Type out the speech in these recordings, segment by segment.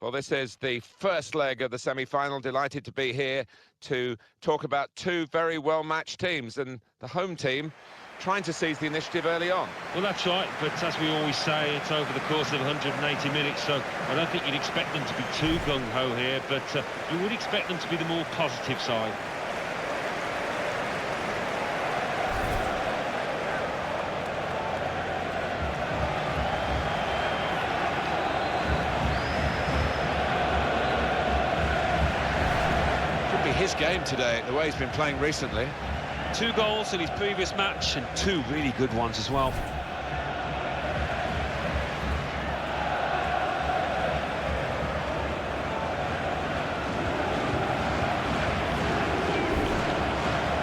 Well, this is the first leg of the semi-final. Delighted to be here to talk about two very well-matched teams, and the home team trying to seize the initiative early on. Well, that's right, but as we always say, it's over the course of 180 minutes, so I don't think you'd expect them to be too gung-ho here, but you would expect them to be the more positive side. His game today, the way he's been playing recently. 2 goals in his previous match and 2 really good ones as well.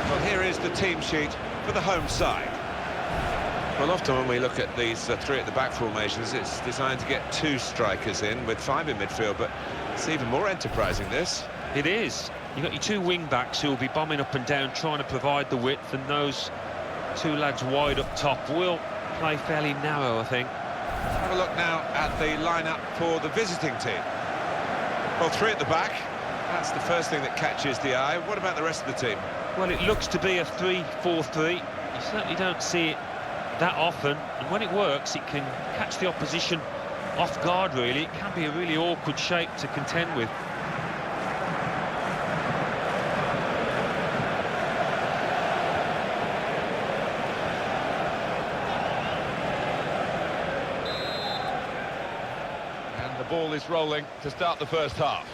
Well, here is the team sheet for the home side. Well, often when we look at these 3 at the back formations, it's designed to get 2 strikers in with 5 in midfield, but it's even more enterprising, this. It is. You've got your 2 wing-backs who will be bombing up and down, trying to provide the width, and those 2 lads wide up top will play fairly narrow, I think. Have a look now at the lineup for the visiting team. Well, 3 at the back. That's the first thing that catches the eye. What about the rest of the team? Well, it looks to be a 3-4-3. You certainly don't see it that often, and when it works, it can catch the opposition off guard, really. It can be a really awkward shape to contend with. The ball is rolling to start the first half.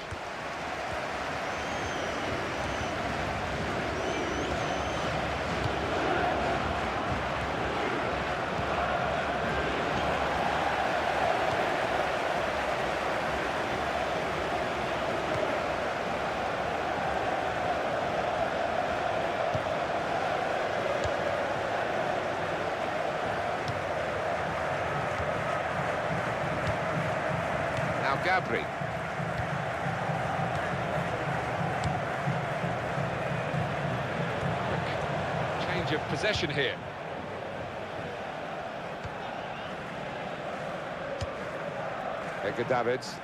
Gabri. Change of possession here. Davids.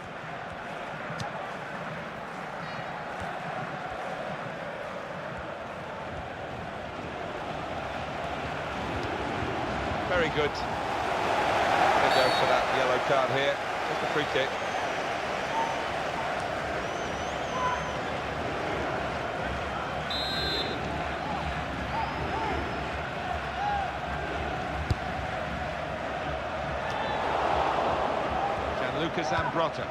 Very good. They go for that yellow card here. Just a free kick. Lucas Ambrota.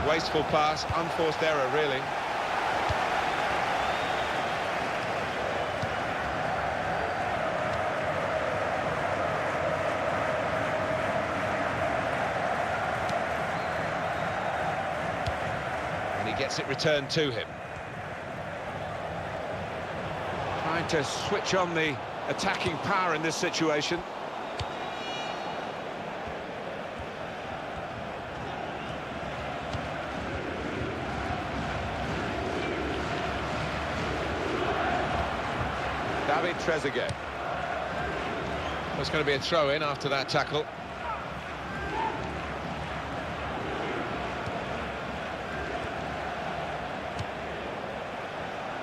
Wasteful pass, unforced error, really. And he gets it returned to him. Trying to switch on the attacking power in this situation. David Trezeguet. There's going to be a throw-in after that tackle.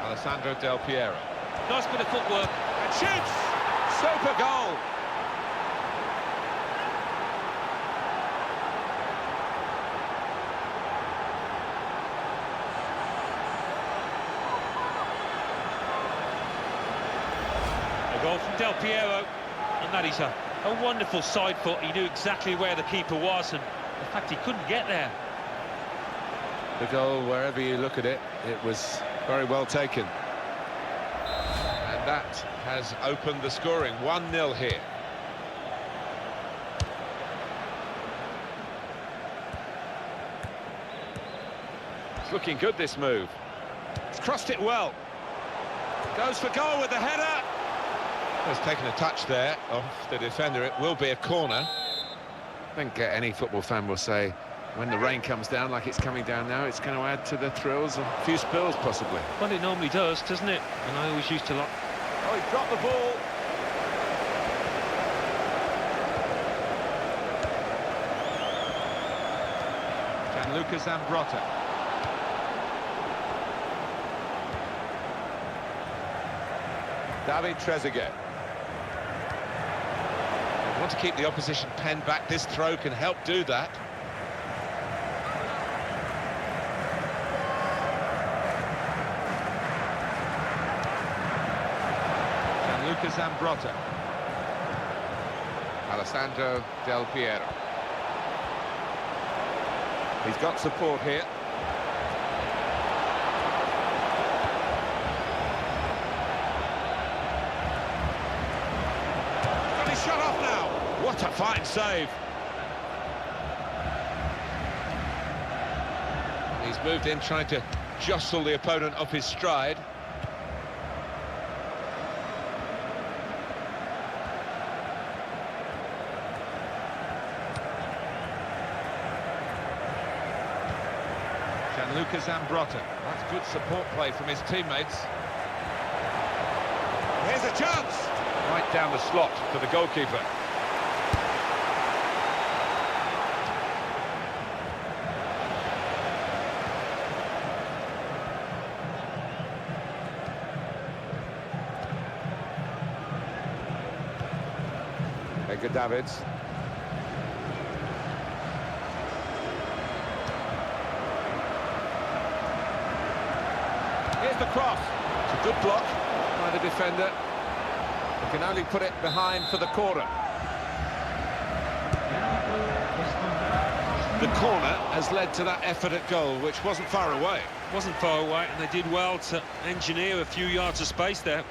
Alessandro Del Piero. Nice bit of footwork. And shoots! Super goal! A goal from Del Piero, and that is a wonderful side foot. He knew exactly where the keeper was, and in fact he couldn't get there. The goal, wherever you look at it, it was very well taken. And that has opened the scoring. 1-0 here. It's looking good, this move. It's crossed it well. Goes for goal with the header. Has taken a touch there off the defender. It will be a corner. I think any football fan will say when the rain comes down like it's coming down now, it's going to add to the thrills, a few spills possibly. Well, it normally does, doesn't it? And I always used to like... Oh, he dropped the ball. Gianluca Zambrotta. David Trezeguet. They want to keep the opposition penned back. This throw can help do that. Gianluca Zambrotta. Alessandro Del Piero. He's got support here. Got his shot off now. What a fine save. He's moved in trying to jostle the opponent off his stride. Gianluca Zambrotta. That's good support play from his teammates. Here's a chance! Right down the slot for the goalkeeper. Edgar Davids. Here's the cross. It's a good block by the defender. He can only put it behind for the corner. The corner has led to that effort at goal, which wasn't far away. Wasn't far away, and they did well to engineer a few yards of space there.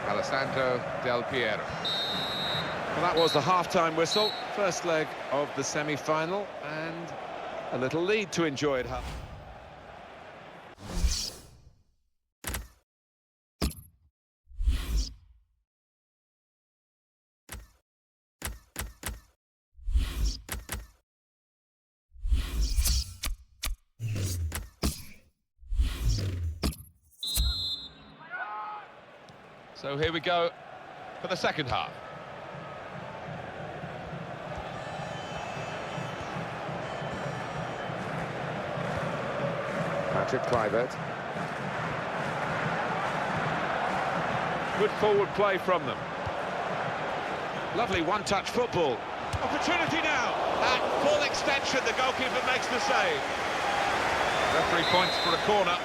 Alessandro Del Piero. Well, that was the half-time whistle. First leg of the semi-final, and a little lead to enjoy at half. So here we go for the second half. Patrick Kluivert. Good forward play from them. Lovely one-touch football. Opportunity now. At full extension, the goalkeeper makes the save. Referee points for a corner.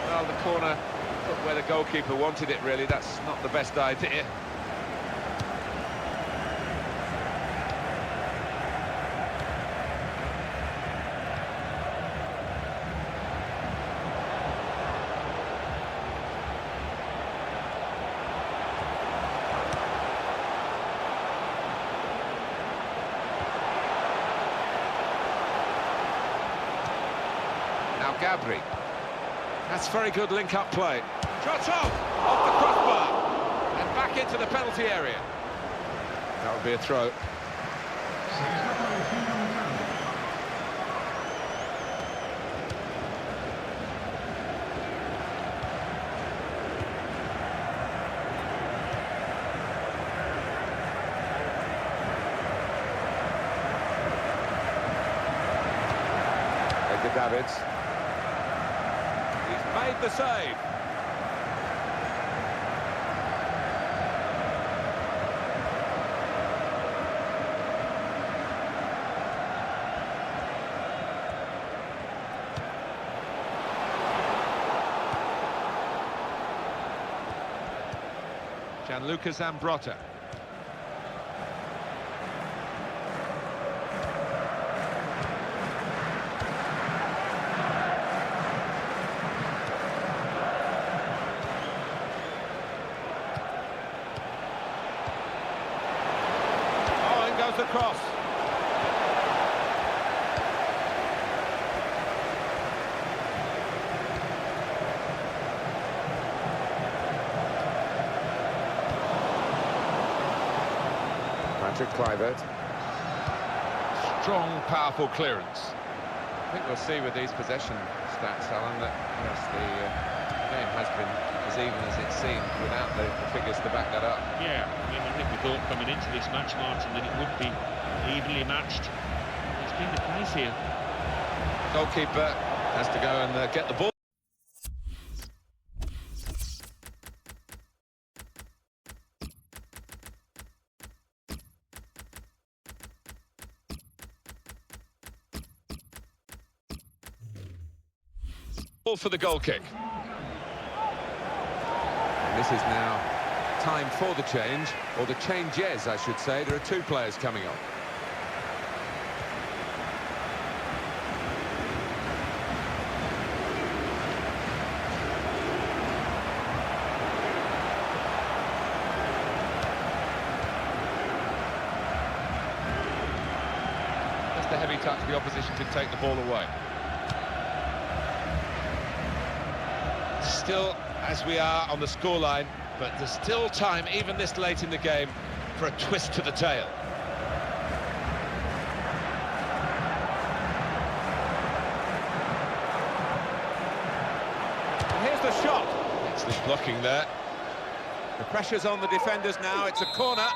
Well, the corner put where the goalkeeper wanted it, really. That's not the best idea. Now Gabri. That's very good link-up play. Shots off the crossbar and back into the penalty area. That would be a throw. Edgar Davids. Made the save. Gianluca Zambrotta. The cross. Patrick Kluivert. Strong, powerful clearance. I think we'll see with these possession stats, Alan, that yes, the game has been as even as it seemed without the figures to back that up. Yeah, I mean, I think we thought coming into this match, Martin, that it would be evenly matched. It's been the case here. Goalkeeper has to go and get the ball. For the goal kick. And this is now time for the change, or the changes, I should say. There are two players coming on. Just a heavy touch, the opposition could take the ball away. Still, as we are on the scoreline, but there's still time, even this late in the game, for a twist to the tail. And here's the shot. Excellent blocking there. The pressure's on the defenders now. It's a corner.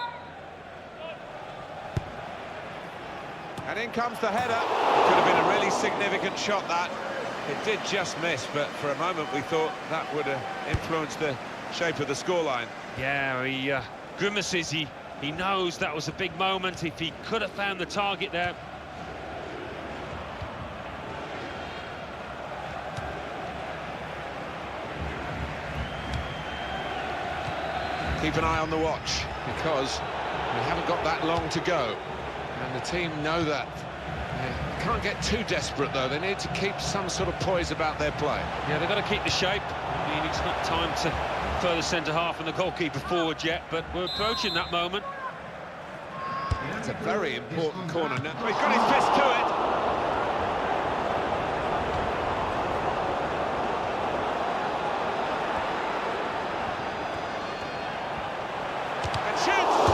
And in comes the header. It could have been a really significant shot, that. It did just miss, but for a moment we thought that would have influenced the shape of the scoreline. Yeah, he grimaces. He knows that was a big moment. If he could have found the target there. Keep an eye on the watch, because we haven't got that long to go, and the team know that. They can't get too desperate, though. They need to keep some sort of poise about their play. Yeah, they've got to keep the shape. I mean, it's not time to further centre-half and the goalkeeper forward yet, but we're approaching that moment. That's a very important corner now. He's got his fist to it. And shoots!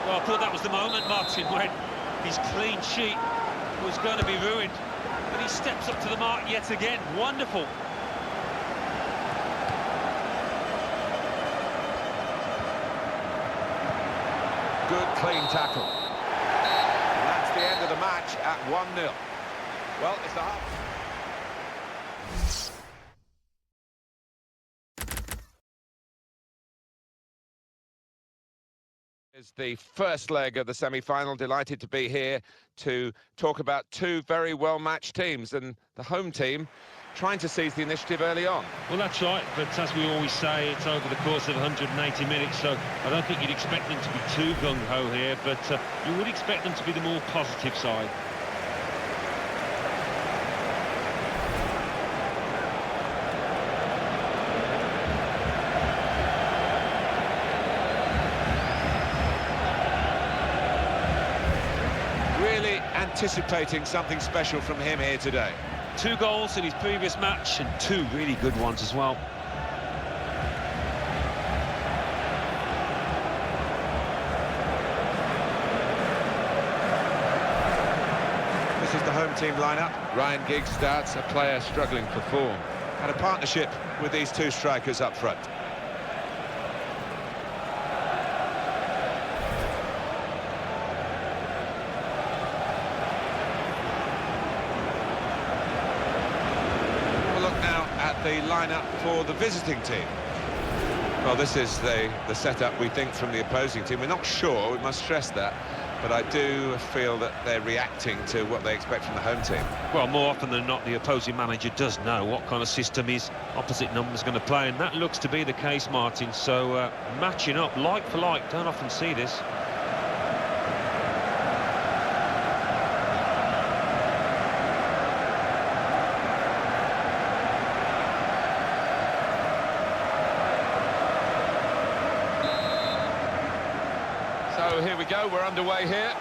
I thought that was the moment, Martin, when his clean sheet was going to be ruined. But he steps up to the mark yet again. Wonderful. Good, clean tackle. And that's the end of the match at 1-0. Well, it's the half. Is the first leg of the semi-final. Delighted to be here to talk about two very well-matched teams, and the home team trying to seize the initiative early on. Well, that's right, but as we always say, it's over the course of 180 minutes, so I don't think you'd expect them to be too gung-ho here, but you would expect them to be the more positive side. Anticipating something special from him here today. 2 goals in his previous match and 2 really good ones as well. This is the home team lineup. Ryan Giggs starts, a player struggling for form. And a partnership with these two strikers up front. The lineup for the visiting team. Well, this is the setup we think from the opposing team. We're not sure, we must stress that, but I do feel that they're reacting to what they expect from the home team. Well, more often than not, the opposing manager does know what kind of system his opposite number's going to play, and that looks to be the case, Martin. So matching up like for like, don't often see this. So here we go, we're underway here.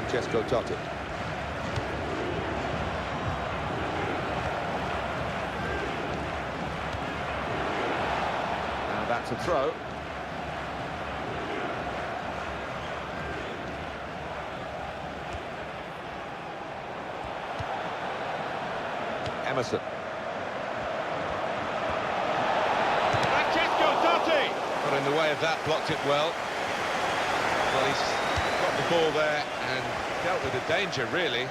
Francesco Totti. Now that's a throw. Emerson. Francesco Totti! Got in the way of that, blocked it well. Well, he's got the ball there and dealt with the danger, really.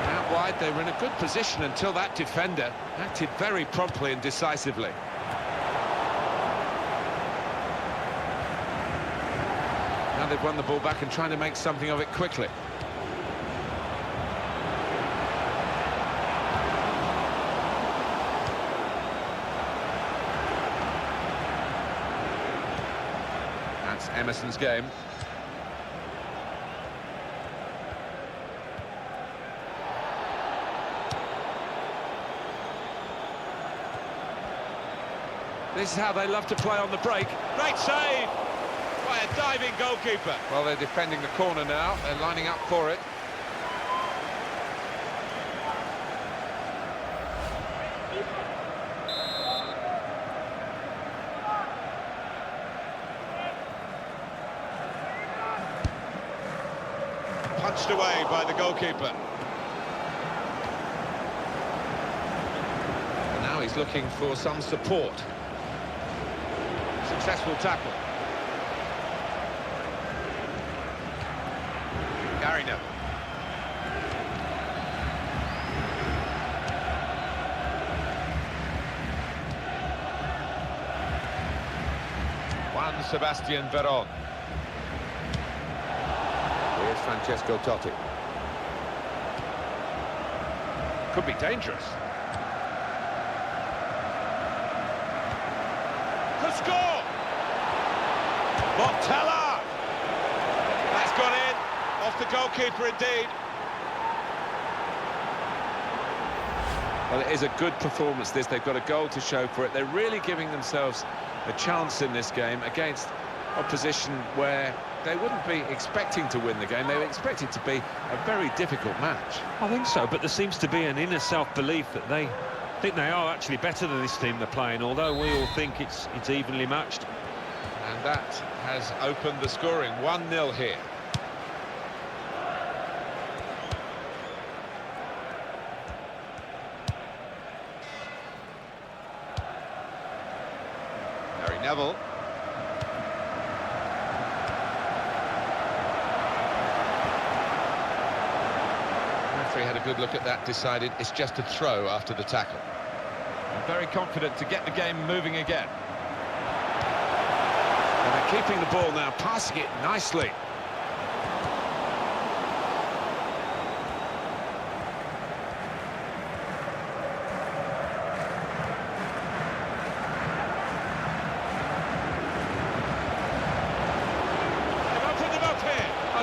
Out wide, they were in a good position until that defender acted very promptly and decisively. Now they've won the ball back and trying to make something of it quickly. That's Emerson's game. This is how they love to play on the break. Great save by a diving goalkeeper. Well, they're defending the corner now. They're lining up for it. Punched away by the goalkeeper. And now he's looking for some support. Successful tackle. Garino. Juan Sebastian Verón. Here's Francesco Totti. Could be dangerous. Could score! Montella! That's gone in. Off the goalkeeper indeed. Well, it is a good performance, this. They've got a goal to show for it. They're really giving themselves a chance in this game against opposition where they wouldn't be expecting to win the game. They were expecting to be a very difficult match. I think so, but there seems to be an inner self-belief that they think they are actually better than this team they're playing, although we all think it's evenly matched. And that has opened the scoring. 1-0 here. Neville. The referee had a good look at that, decided it's just a throw after the tackle. And very confident to get the game moving again. And they're keeping the ball now, passing it nicely.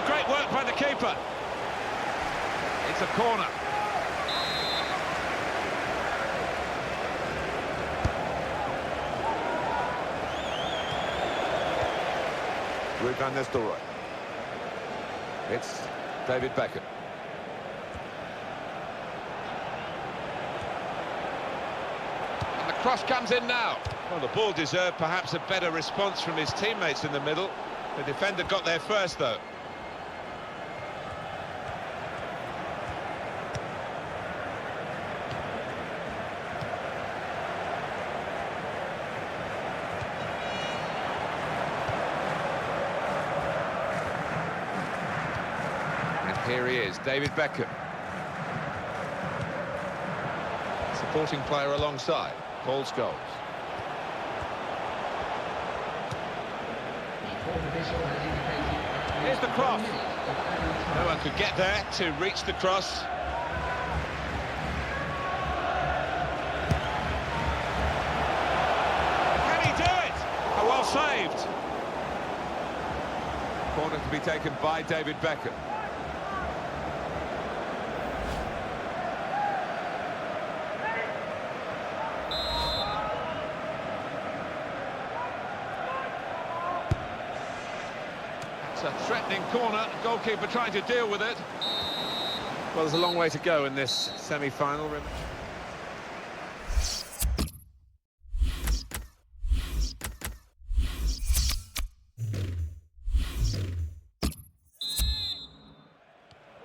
Great work by the keeper. It's a corner. Van Nistelrooy. It's David Beckham. And the cross comes in now. Well, the ball deserved perhaps a better response from his teammates in the middle. The defender got there first, though. Here he is, David Beckham. Supporting player alongside, Paul Scholes. Here's the cross. No one could get there to reach the cross. Can he do it? Oh, well saved. Corner to be taken by David Beckham. It's a threatening corner, goalkeeper trying to deal with it. Well, there's a long way to go in this semi-final.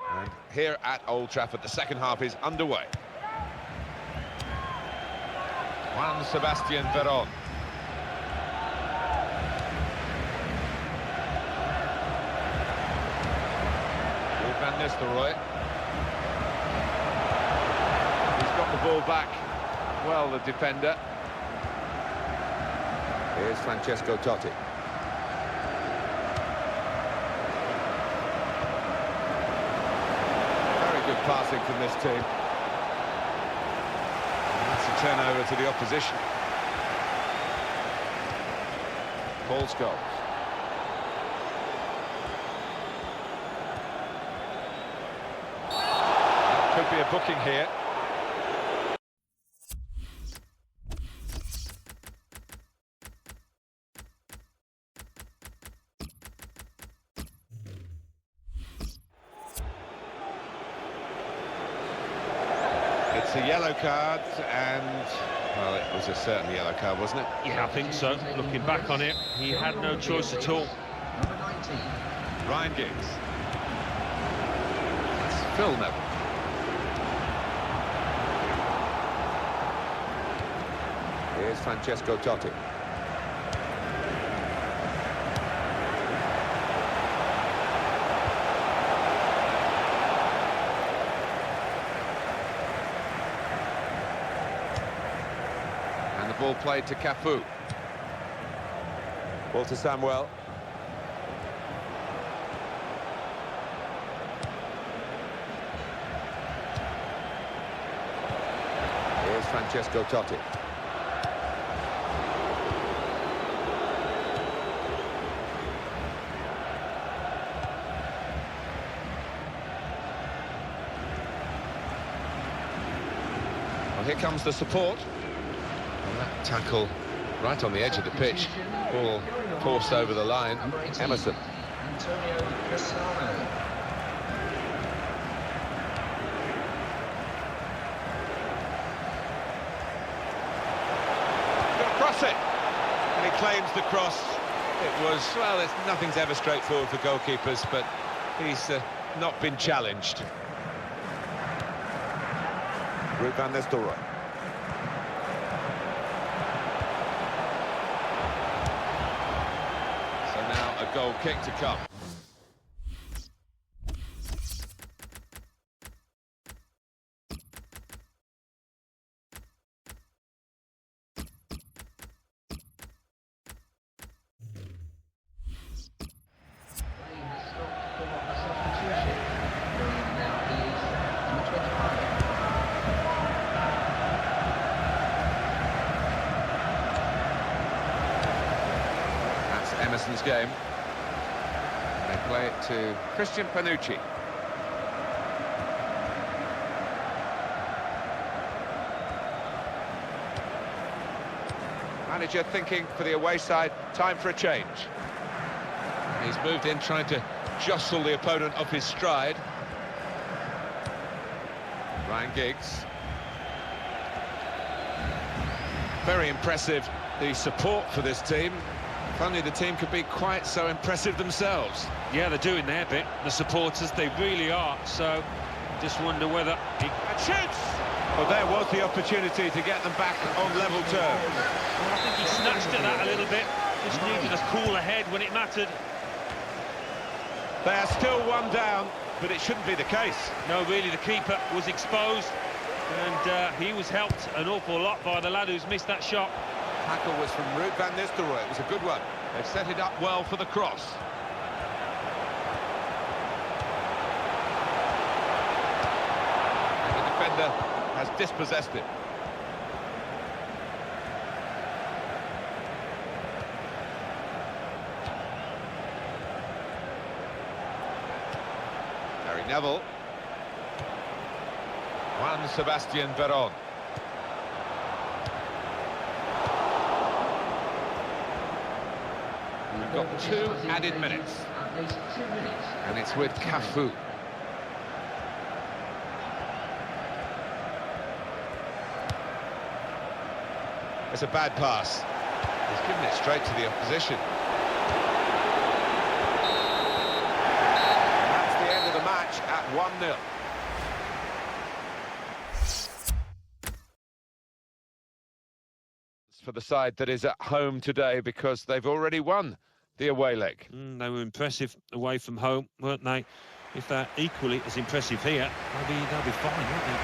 And here at Old Trafford, the second half is underway. Sebastian Verón. Van Nistelrooy. He's got the ball back. Well, the defender. Here's Francesco Totti. Very good passing from this team. And that's a turnover to the opposition. Paul Scholes. Could be a booking here. It's a yellow card, and well, it was a certain yellow card, wasn't it? Yeah, I think so. Looking back on it, he had no choice at all. Number 19. Ryan Giggs. That's Phil Neville. Here's Francesco Totti. And the ball played to Cafu. Ball to Samuel. Here's Francesco Totti. Here comes the support. And that tackle right on the edge of the pitch. Ball forced over the line. Emerson. Gonna cross it. And he claims the cross. It was, well, nothing's ever straightforward for goalkeepers, but he's not been challenged. Van Nistelrooy. So now a goal kick to come. Emerson's game. They play it to Christian Panucci. Manager thinking for the away side, time for a change. He's moved in trying to jostle the opponent off his stride. Ryan Giggs. Very impressive, the support for this team. If only the team could be quite so impressive themselves. Yeah, they're doing their bit, the supporters, they really are. So, just wonder whether he... And shoots! Well, there was the opportunity to get them back on level terms. Well, I think he snatched at that a little bit. Just needed a cooler head when it mattered. They are still one down, but it shouldn't be the case. No, really, the keeper was exposed, and he was helped an awful lot by the lad who's missed that shot. Tackle was from Van Nistelrooy. It was a good one. They've set it up well for the cross. And the defender has dispossessed it. Neville. Sebastian Verón. We've got 2 added minutes. And it's with Cafu. It's a bad pass. He's given it straight to the opposition. And that's the end of the match at 1-0. For the side that is at home today, because they've already won the away leg. They were impressive away from home, weren't they? If they're equally as impressive here, they'll be fine, won't they?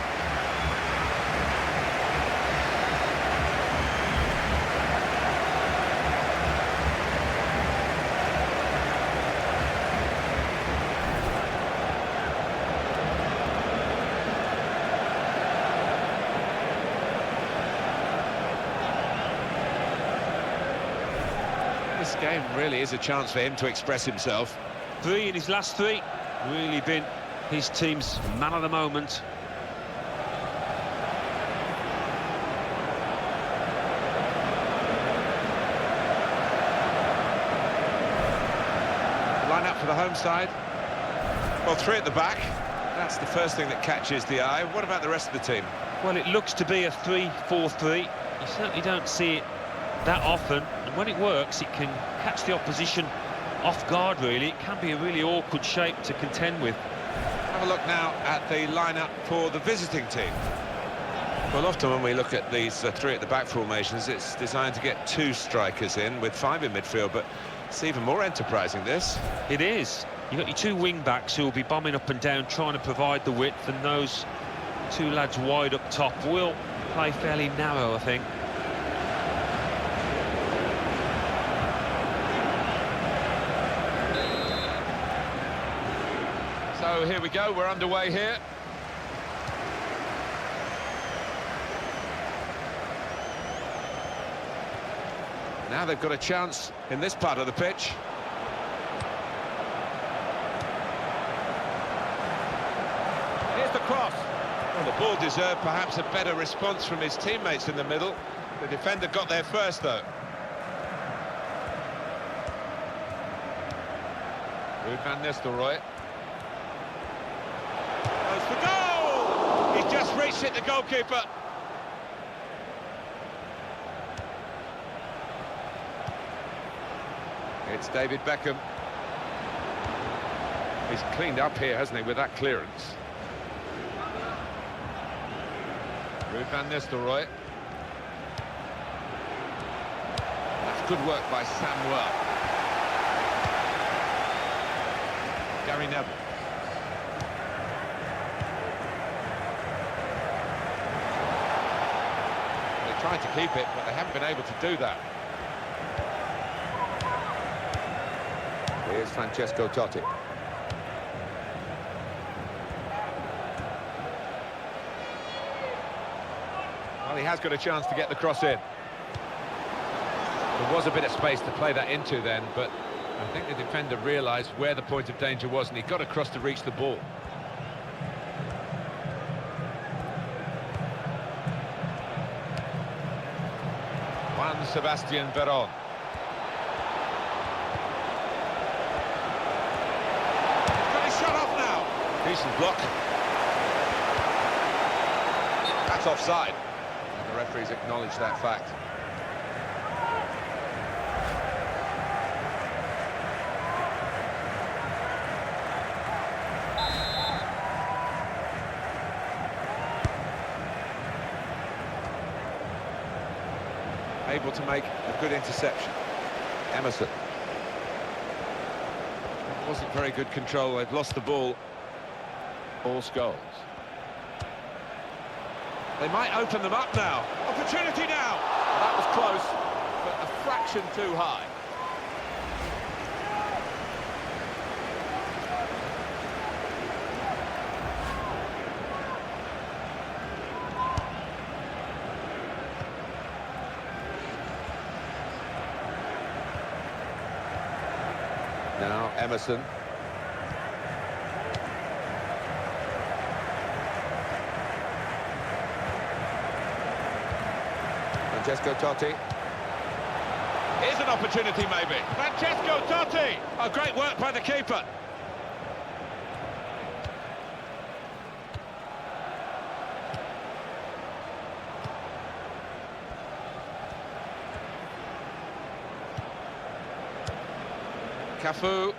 This game really is a chance for him to express himself. 3 in his last 3, really been his team's man of the moment. Line up for the home side. Well, 3 at the back. That's the first thing that catches the eye. What about the rest of the team? Well, it looks to be a 3-4-3. You certainly don't see it that often, and when it works, it can catch the opposition off guard, really. It can be a really awkward shape to contend with. Have a look now at the lineup for the visiting team. Well, often when we look at these 3 at the back formations, it's designed to get 2 strikers in with 5 in midfield, but it's even more enterprising, this. It is. You've got your 2 wing-backs who will be bombing up and down, trying to provide the width, and those 2 lads wide up top will play fairly narrow, I think. So here we go, we're underway here. Now they've got a chance in this part of the pitch. Here's the cross. Well, the ball deserved perhaps a better response from his teammates in the middle. The defender got there first, though. Ruud van Nistelrooy. Goes for goal! He's just reached it, the goalkeeper. It's David Beckham. He's cleaned up here, hasn't he, with that clearance. Ruud van Nistelrooy. That's good work by Samuel. Gary Neville. They tried to keep it, but they haven't been able to do that. Here's Francesco Totti. Well, he has got a chance to get the cross in. There was a bit of space to play that into then, but I think the defender realised where the point of danger was, and he got across to reach the ball. Juan Sebastian Verón. Got his shot off now. Decent block. That's offside. And the referees acknowledged that fact. Able to make a good interception. Emerson. It wasn't very good control. They've lost the ball. All Scholes. They might open them up now. Opportunity now. That was close, but a fraction too high. Now Emerson. Francesco Totti. Here's an opportunity, maybe. Francesco Totti! Oh, great work by the keeper. Cafu.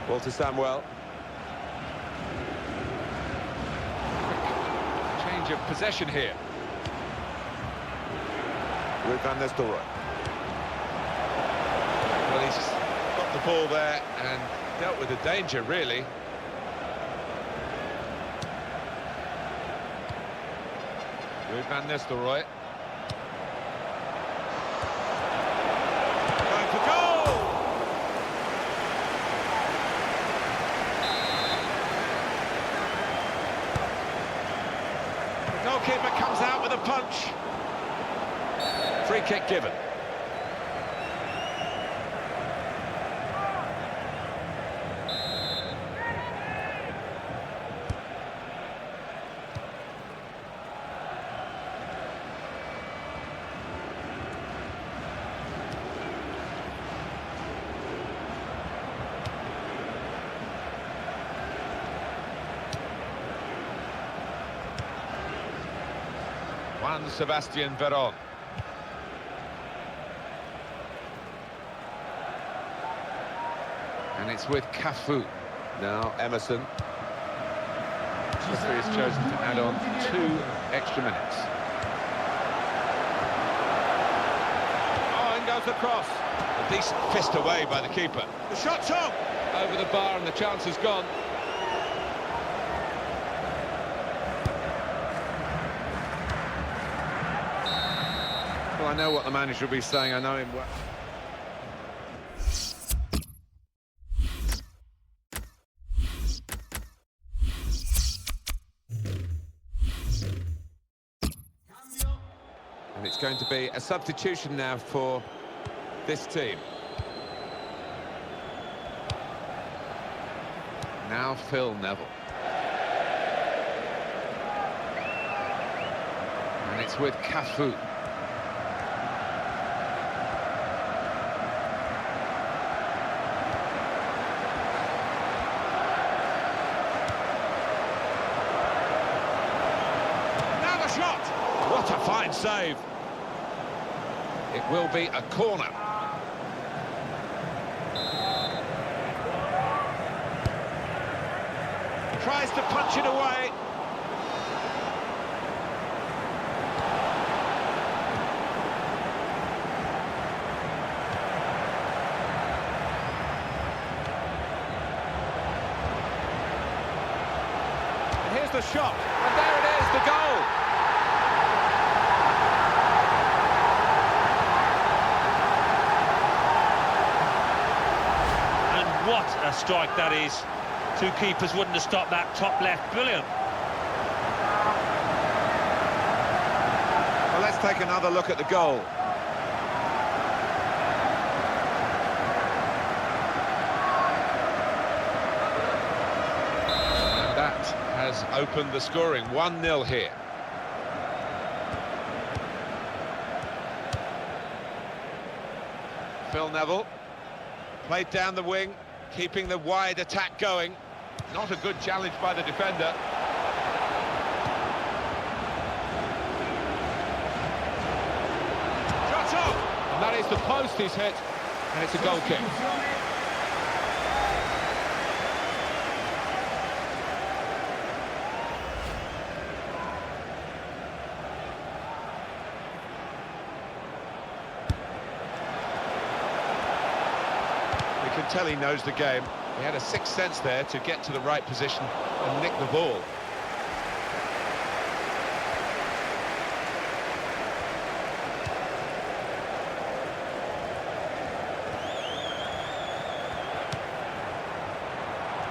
Walter Samuel. Change of possession here. With Van Nistelrooy. Well, he's got the ball there and dealt with the danger, really. With Van Nistelrooy. Going for goal! The goalkeeper comes out with a punch. Free kick given. Juan Sebastian Verón. And it's with Cafu. Now Emerson. Referee has chosen to add on 2 extra minutes. Oh, in goes the cross. A decent fist away by the keeper. The shot's on! Over the bar and the chance is gone. Well, I know what the manager will be saying. I know him well. And it's going to be a substitution now for this team. Now Phil Neville. And it's with Cafu. Now the shot! What a fine save. It will be a corner. Tries to punch it away. And here's the shot. And there it is, the goal. And what a strike that is. 2 keepers wouldn't have stopped that top left. Brilliant. Well, let's take another look at the goal. And that has opened the scoring. 1-0 here. Phil Neville played down the wing, keeping the wide attack going. Not a good challenge by the defender. Shot off! And that is the post he's hit, and it's a goal kick. You can tell he knows the game. He had a sixth sense there to get to the right position and nick the ball.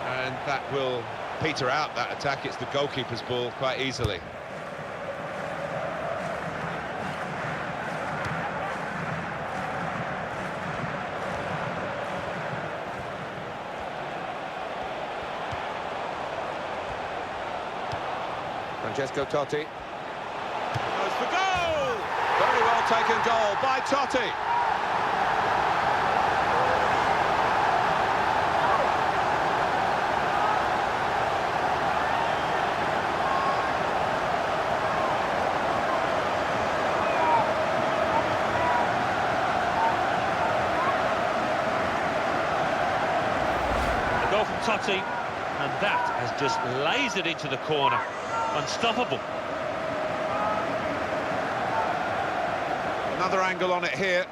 And that will peter out that attack. It's the goalkeeper's ball quite easily. Francesco Totti. Goes for goal! Very well well-taken goal by Totti. The goal from Totti, and that has just lasered into the corner. Unstoppable. Another angle on it here.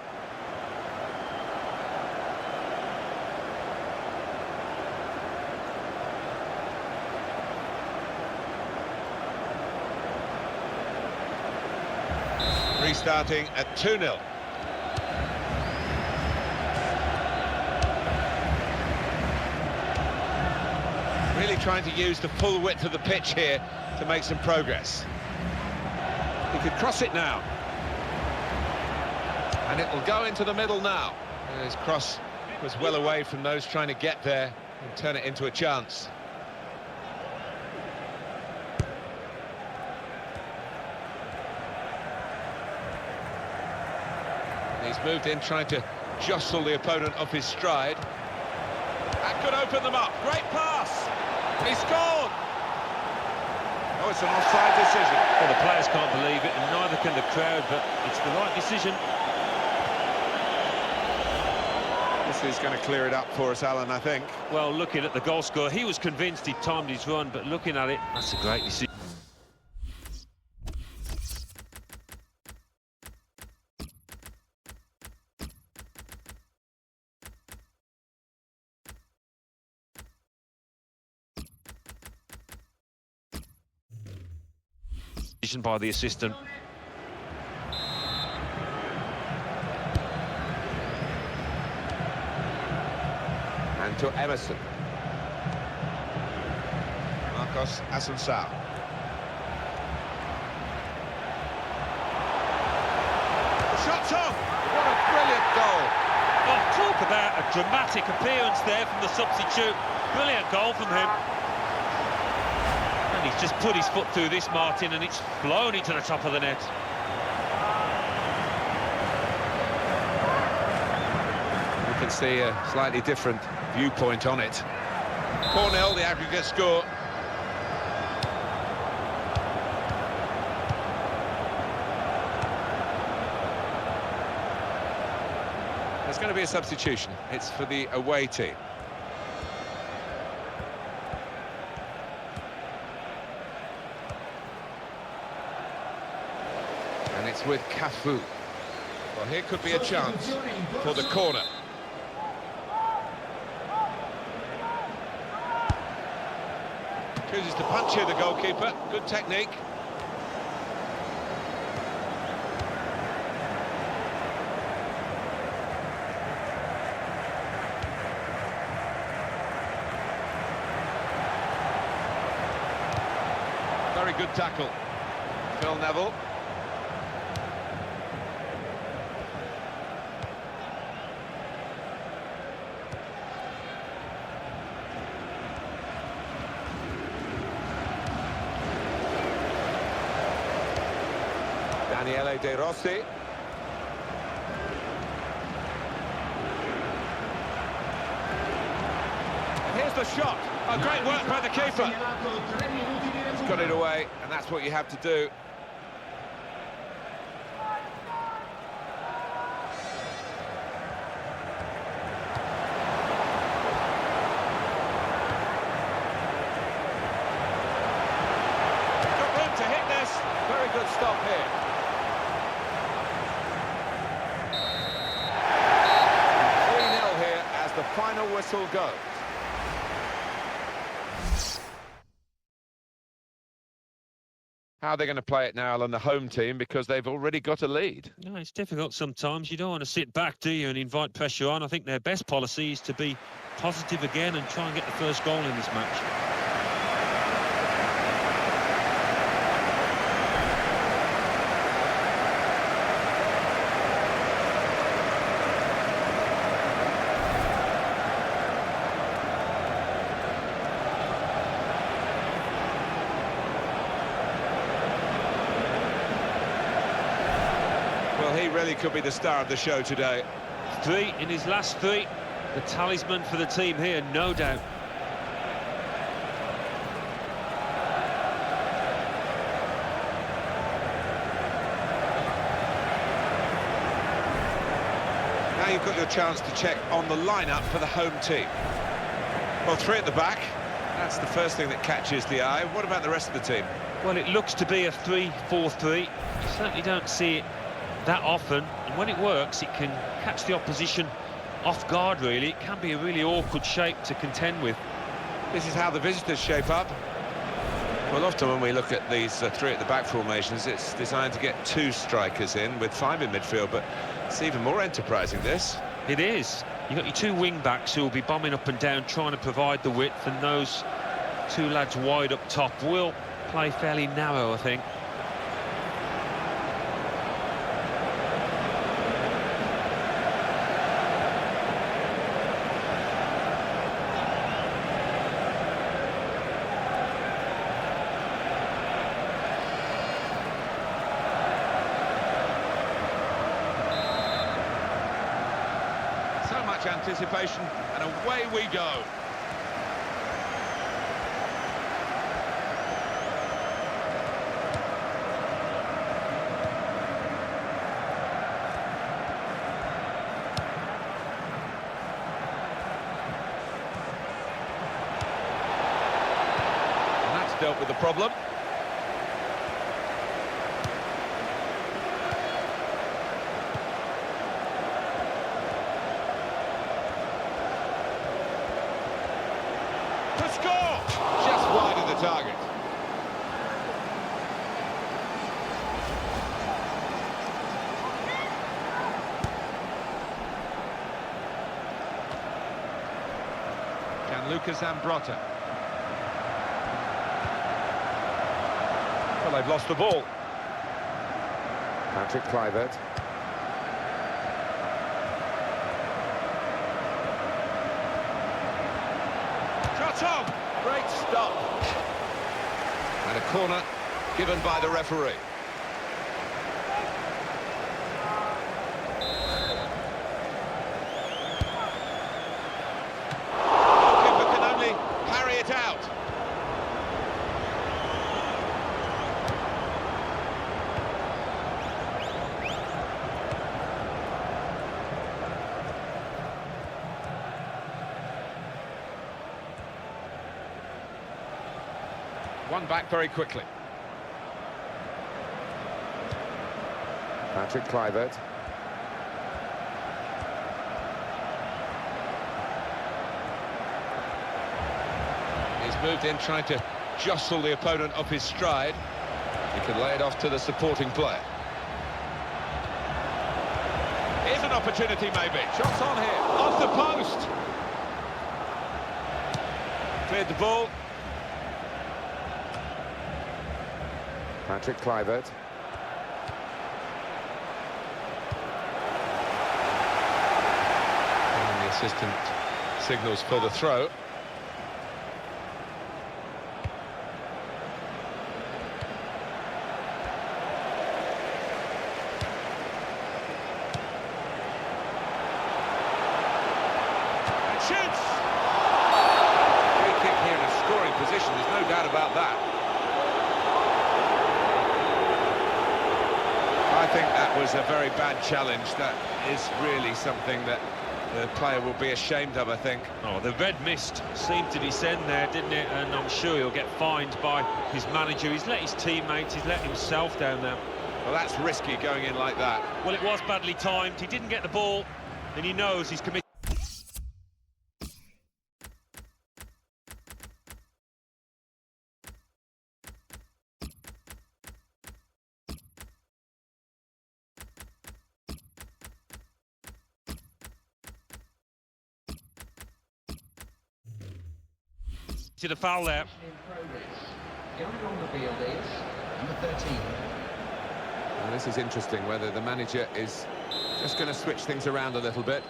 Restarting at 2-0. Really trying to use the full width of the pitch here to make some progress. He could cross it now. And it will go into the middle now. And his cross was well away from those trying to get there and turn it into a chance. And he's moved in trying to jostle the opponent off his stride. That could open them up. Great pass. He scored. Oh, it's an offside decision. Well, the players can't believe it, and neither can the crowd, but it's the right decision. This is going to clear it up for us, Alan, I think. Well, looking at the goal scorer, he was convinced he'd timed his run, but looking at it, that's a great decision. By the assistant. And to Emerson. Marcos Assunção. The shot's on! What a brilliant goal! Oh, talk about a dramatic appearance there from the substitute. Brilliant goal from him. And he's just put his foot through this, Martin, and it's flown into the top of the net. You can see a slightly different viewpoint on it. 4-0, the aggregate score. There's going to be a substitution. It's for the away team. And it's with Cafu. Well, here could be a chance for the corner. Chooses to punch here, the goalkeeper. Good technique. Very good tackle. Phil Neville. Daniele De Rossi. And here's the shot. Oh, great work by the keeper. He's got it away, and that's what you have to do. Got room to hit this. Very good stop here. 3-0 here as the final whistle goes. How are they going to play it now, Alan, the home team, because they've already got a lead? No, it's difficult sometimes. You don't want to sit back, do you, and invite pressure on. I think their best policy is to be positive again and try and get the first goal in this match. really could be the star of the show today. 3 in his last 3. The talisman for the team here, no doubt. Now you've got your chance to check on the lineup for the home team. Well, 3 at the back. That's the first thing that catches the eye. What about the rest of the team? Well, it looks to be a 3-4-3. You certainly don't see it that often, and when it works, it can catch the opposition off guard, really. It can be a really awkward shape to contend with. This is how the visitors shape up. Well, often when we look at these 3 at the back formations, it's designed to get 2 strikers in with 5 in midfield, but it's even more enterprising, this. It is. You've got your 2 wing-backs who will be bombing up and down, trying to provide the width, and those 2 lads wide up top will play fairly narrow, I think. So much anticipation, and away we go. And that's dealt with the problem. To score! Just wide of the target. Gianluca Zambrotta. Well, they've lost the ball. Patrick Kluivert. Shot on! Great stop. And a corner given by the referee. Goalkeeper can only parry it out. One back very quickly. Patrick Kluivert. He's moved in, trying to jostle the opponent off his stride. He can lay it off to the supporting player. Here's an opportunity, maybe. Shots on here, off the post. Cleared the ball. Patrick Kluivert. And the assistant signals for the throw. And shoots! Free kick here in a scoring position, there's no doubt about that. I think that was a very bad challenge. That is really something that the player will be ashamed of, I think. Oh, the red mist seemed to descend there, didn't it? And I'm sure he'll get fined by his manager. He's let his teammates, he's let himself down there. Well, that's risky going in like that. Well, it was badly timed. He didn't get the ball, and he knows he's committed. To the foul there. Going on the field is number 13. Well, this is interesting, whether the manager is just going to switch things around a little bit.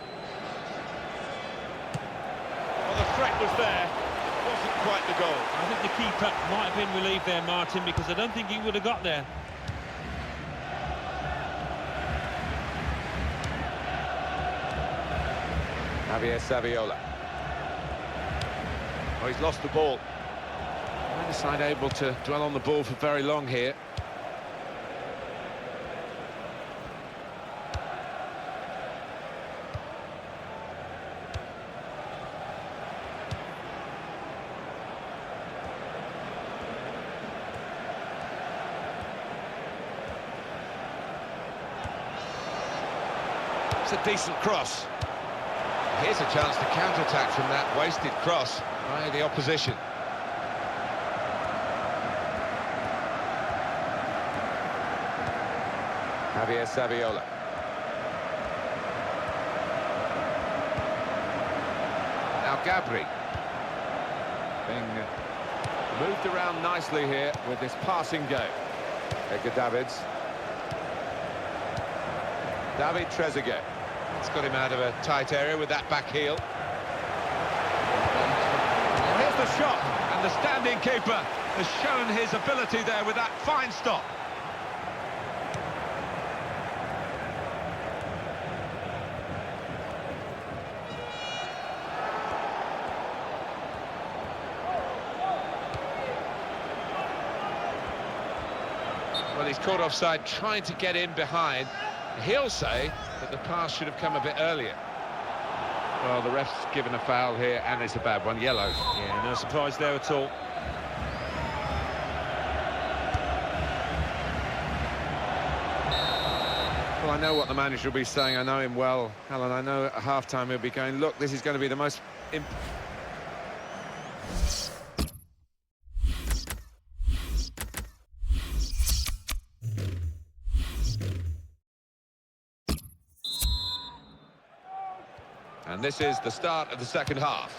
Well, the threat was there. It wasn't quite the goal. I think the keeper might have been relieved there, Martin, because I don't think he would have got there. Saviola. Oh, he's lost the ball. Neither side able to dwell on the ball for very long here. It's a decent cross. Here's a chance to counter-attack from that wasted cross by the opposition. Saviola. Now Gabri. Being moved around nicely here with this passing go. Davids. David Trezeguet. It's got him out of a tight area with that back heel. Here's the shot, and the standing keeper has shown his ability there with that fine stop. Well, he's caught offside trying to get in behind. He'll say that the pass should have come a bit earlier. Well, the ref's given a foul here, and it's a bad one, yellow. Yeah, no surprise there at all. Well, I know what the manager will be saying. I know him well, Alan. I know at half-time he'll be going, look, this is going to be the most... And this is the start of the second half.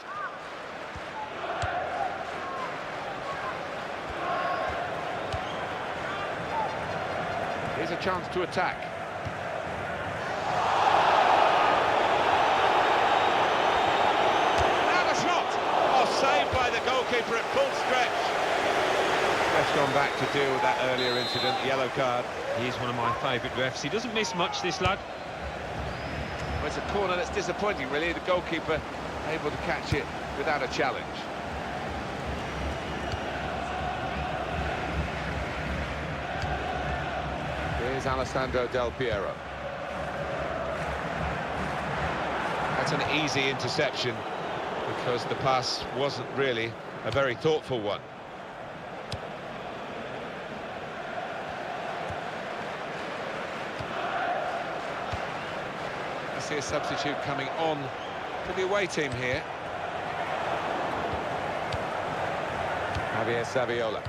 Here's a chance to attack. Now the shot! Oh, saved by the goalkeeper at full stretch. Ref's gone back to deal with that earlier incident, yellow card. He's one of my favourite refs. He doesn't miss much, this lad. It's a corner that's disappointing, really. The goalkeeper able to catch it without a challenge. Here's Alessandro Del Piero. That's an easy interception because the pass wasn't really a very thoughtful one. See a substitute coming on for the away team here. Saviola.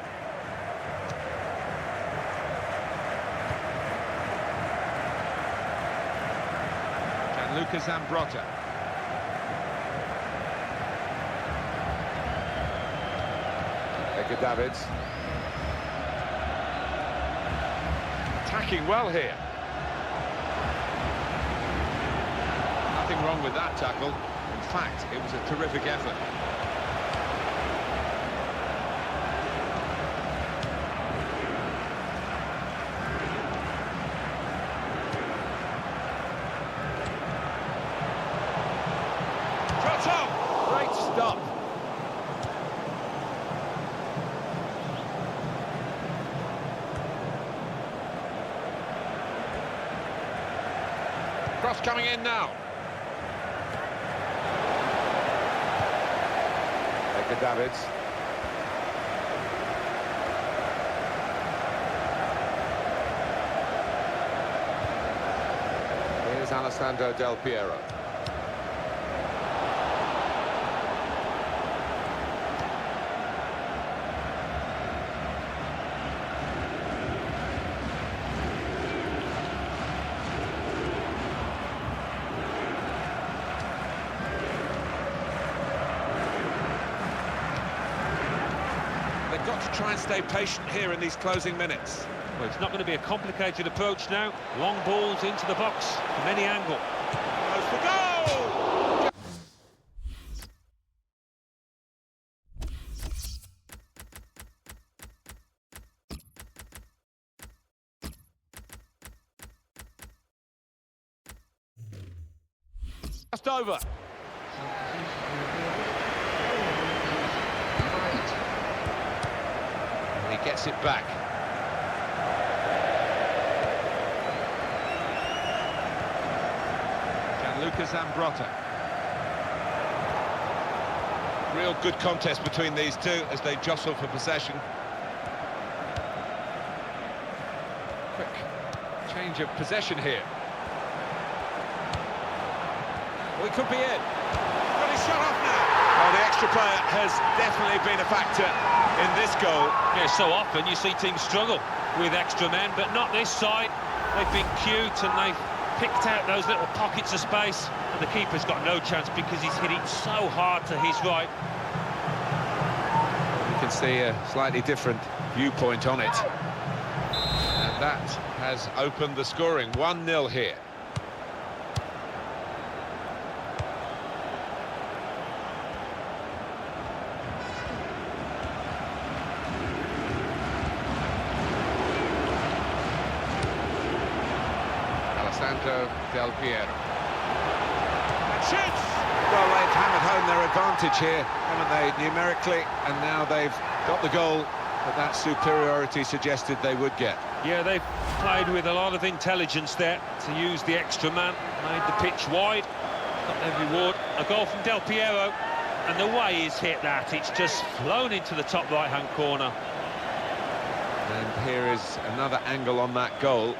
Gianluca Zambrotta. Davids. Attacking well here. Nothing wrong with that tackle. In fact, it was a terrific effort. Shot on! Great stop. Cross coming in now. Davids. Here's Alessandro Del Piero. Got to try and stay patient here in these closing minutes. Well, it's not going to be a complicated approach now. Long balls into the box from any angle. Goes for goal! Just over. And he gets it back. Lucas Zambrotta. Real good contest between these two as they jostle for possession. Quick change of possession here. Well, it could be it. Well, he's shut off now. Well, the extra player has definitely been a factor in this goal. Yeah, so often you see teams struggle with extra men, but not this side. They've been cute and they've picked out those little pockets of space, and the keeper's got no chance because he's hitting so hard to his right. You can see a slightly different viewpoint on it. And that has opened the scoring. 1-0 here. Del Piero. And shoots! Well, they've hammered home their advantage here, haven't they, numerically, and now they've got the goal that that superiority suggested they would get. Yeah, they've played with a lot of intelligence there to use the extra man, made the pitch wide, got their reward. A goal from Del Piero, and the way he's hit that, it's just flown into the top right-hand corner. And here is another angle on that goal.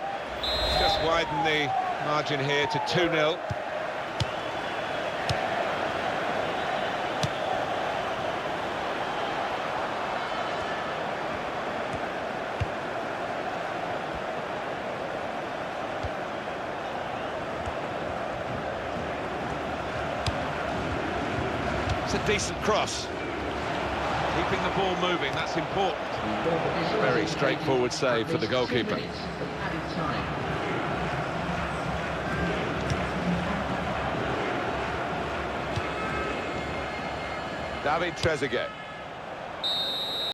Just widen the margin here to 2-0. It's a decent cross. Keeping the ball moving, that's important. Very straightforward save for the goalkeeper. David Trezeguet.